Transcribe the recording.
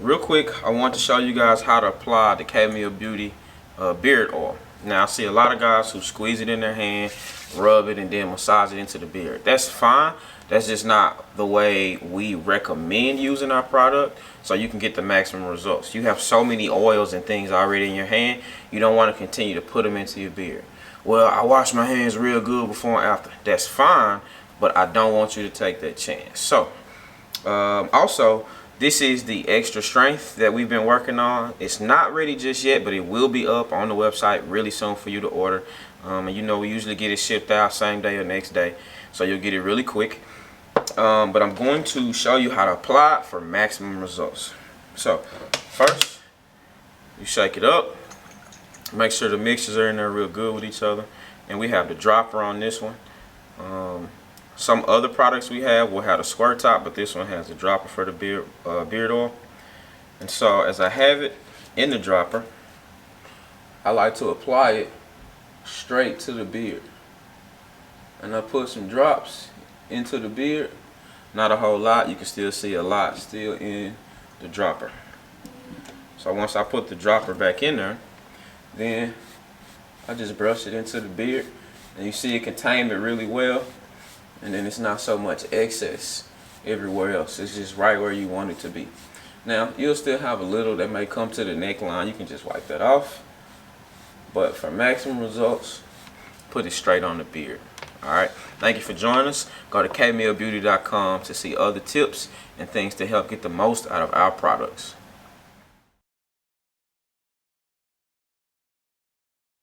real quick, I want to show you guys how to apply the KMill Beauty Beard Oil. Now, I see a lot of guys who squeeze it in their hand, rub it, and then massage it into the beard. That's fine. That's just not the way we recommend using our product, so you can get the maximum results. You have so many oils and things already in your hand, you don't want to continue to put them into your beard. Well, I wash my hands real good before and after. That's fine, but I don't want you to take that chance. So, also, this is the extra strength that we've been working on. It's not ready just yet, but it will be up on the website really soon for you to order. And you know, we usually get it shipped out same day or next day, so you'll get it really quick. But I'm going to show you how to apply it for maximum results. So first, you shake it up, make sure the mixtures are in there real good with each other, and we have the dropper on this one. Some other products we have will have a squirt top, but this one has the dropper for the beard oil. And so as I have it in the dropper, I like to apply it straight to the beard. And I put some drops into the beard. Not a whole lot. You can still see a lot still in the dropper. So once I put the dropper back in there, then I just brush it into the beard. And you see it contained it really well. And then it's not so much excess everywhere else. It's just right where you want it to be. Now, you'll still have a little that may come to the neckline. You can just wipe that off. But for maximum results, put it straight on the beard. Alright, thank you for joining us. Go to KMillBeauty.com to see other tips and things to help get the most out of our products.